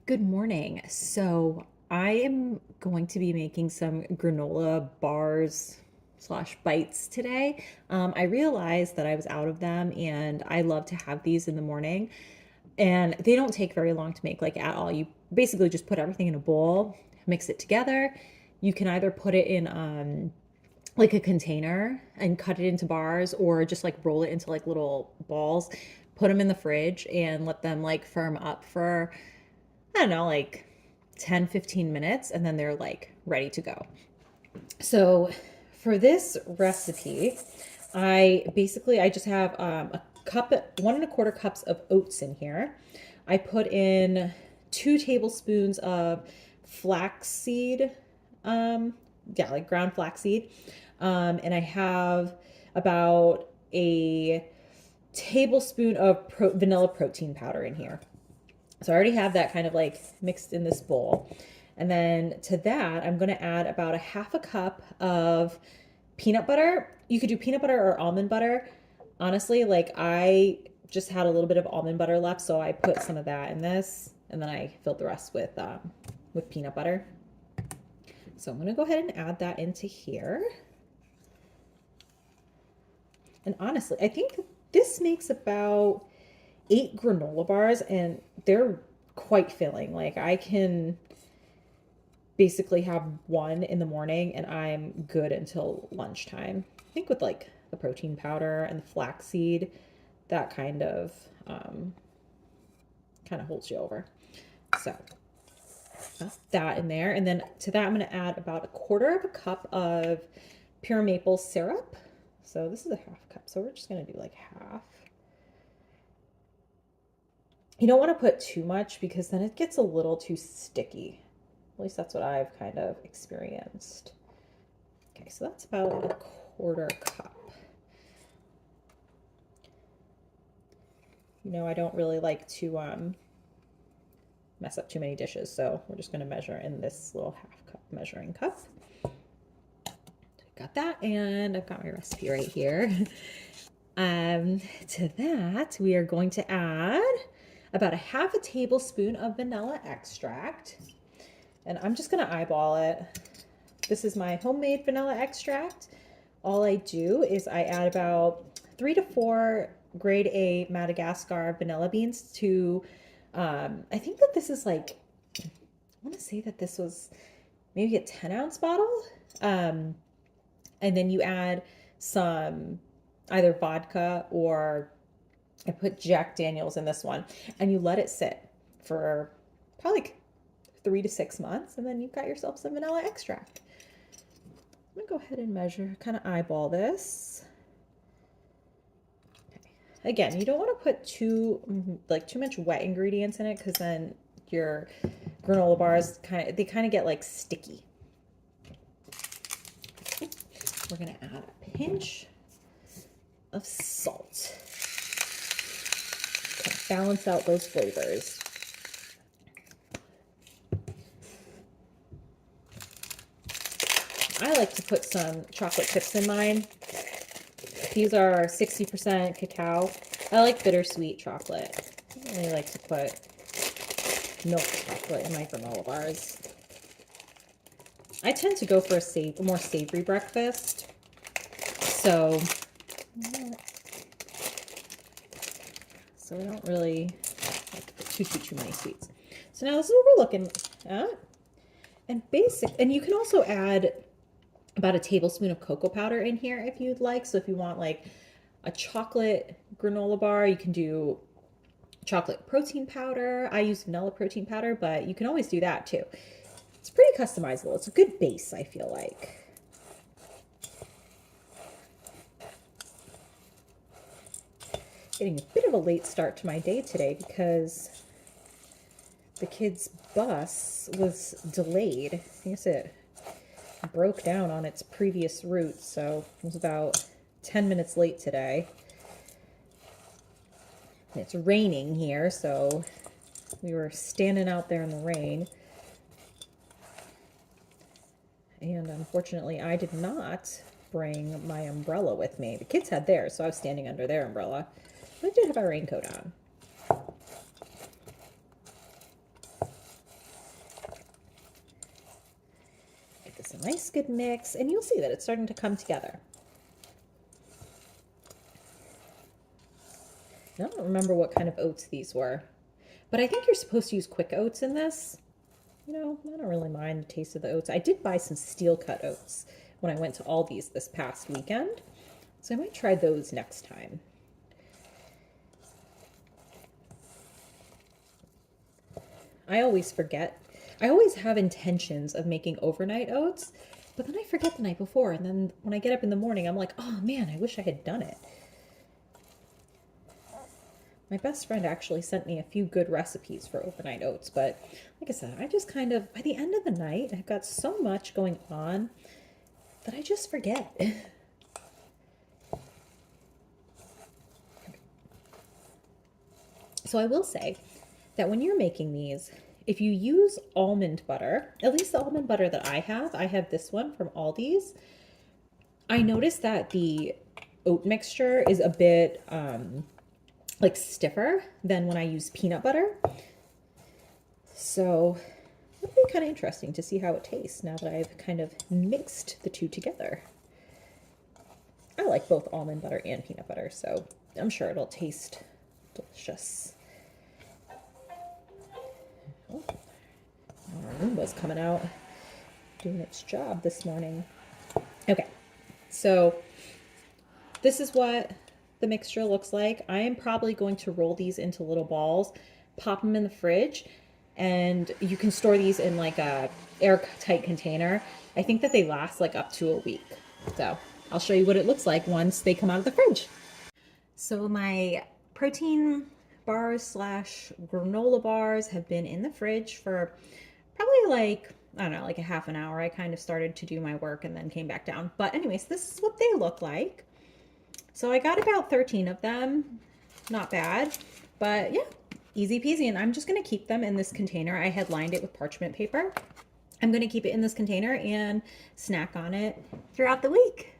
Good morning. So I am going to be making some granola bars slash bites today. I realized that I was out of them and I love to have these in the morning. And they don't take very long to make, like at all. You basically just put everything in a bowl, mix it together. You can either put it in like a container and cut it into bars or just like roll it into like little balls, put them in the fridge and let them like firm up for I don't know, like 10, 15 minutes, and then they're like ready to go. So for this recipe, I just have a cup, 1.25 cups of oats in here. I put in 2 tablespoons of flaxseed, like ground flaxseed. And I have about a tablespoon of vanilla protein powder in here. So I already have that kind of like mixed in this bowl. And then to that, I'm going to add about a half a cup of peanut butter. You could do peanut butter or almond butter. Honestly, like I just had a little bit of almond butter left, so I put some of that in this, and then I filled the rest with peanut butter. So I'm going to go ahead and add that into here. And honestly, I think this makes about 8 granola bars, and they're quite filling. Like I can basically have one in the morning and I'm good until lunchtime. I think with like the protein powder and the flaxseed, that kind of holds you over. So that's that in there. And then to that, I'm going to add about 1/4 cup of pure maple syrup. So this is a half cup. So we're just going to do like half. You don't want to put too much because then it gets a little too sticky. At least that's what I've kind of experienced. Okay, so that's about 1/4 cup. You know, I don't really like to mess up too many dishes, so we're just going to measure in this little half cup measuring cup. Got that, and I've got my recipe right here. To that, we are going to add about a half a tablespoon of vanilla extract. And I'm just going to eyeball it. This is my homemade vanilla extract. All I do is I add about 3 to 4 Grade A Madagascar vanilla beans to, I think that this is like, I want to say that this was maybe a 10-ounce bottle. And then you add some either vodka or I put Jack Daniels in this one, and you let it sit for probably like 3 to 6 months, and then you've got yourself some vanilla extract. I'm gonna go ahead and measure, kind of eyeball this. Okay. Again, you don't want to put too much wet ingredients in it because then your granola bars kind of get like sticky. We're gonna add a pinch of salt. Okay, balance out those flavors. I like to put some chocolate chips in mine. These are 60% cacao. I like bittersweet chocolate. I don't really like to put milk chocolate in my granola bars. I tend to go for a more savory breakfast. So I don't really like to put too many sweets. So now this is what we're looking at. And you can also add about a tablespoon of cocoa powder in here if you'd like. So if you want like a chocolate granola bar, you can do chocolate protein powder. I use vanilla protein powder, but you can always do that too. It's pretty customizable. It's a good base, I feel like. Getting a bit of a late start to my day today because the kids' bus was delayed. I guess it broke down on its previous route, so it was about 10 minutes late today. It's raining here, so we were standing out there in the rain. And unfortunately, I did not bring my umbrella with me. The kids had theirs, so I was standing under their umbrella. But I did have my raincoat on. a nice good mix, and you'll see that it's starting to come together. I don't remember what kind of oats these were, but I think you're supposed to use quick oats in this. You know, I don't really mind the taste of the oats. I did buy some steel cut oats when I went to Aldi's this past weekend, so I might try those next time. I always forget. I always have intentions of making overnight oats, but then I forget the night before, and then when I get up in the morning, I'm like, oh man, I wish I had done it. My best friend actually sent me a few good recipes for overnight oats, but like I said, I just kind of, by the end of the night, I've got so much going on that I just forget. So I will say that when you're making these, if you use almond butter, at least the almond butter that I have this one from Aldi's, I noticed that the oat mixture is a bit like stiffer than when I use peanut butter. So it'll be kind of interesting to see how it tastes now that I've kind of mixed the two together. I like both almond butter and peanut butter, so I'm sure it'll taste delicious. Oh, our Roomba's coming out, doing its job this morning. Okay, so this is what the mixture looks like. I am probably going to roll these into little balls, pop them in the fridge, and you can store these in like a airtight container. I think that they last like up to a week. So I'll show you what it looks like once they come out of the fridge. So my protein bars slash granola bars have been in the fridge for probably like, I don't know, like a half an hour. I kind of started to do my work and then came back down. But anyways, this is what they look like. So I got about 13 of them. Not bad, but yeah, easy peasy. And I'm just gonna keep them in this container. I had lined it with parchment paper. I'm gonna keep it in this container and snack on it throughout the week.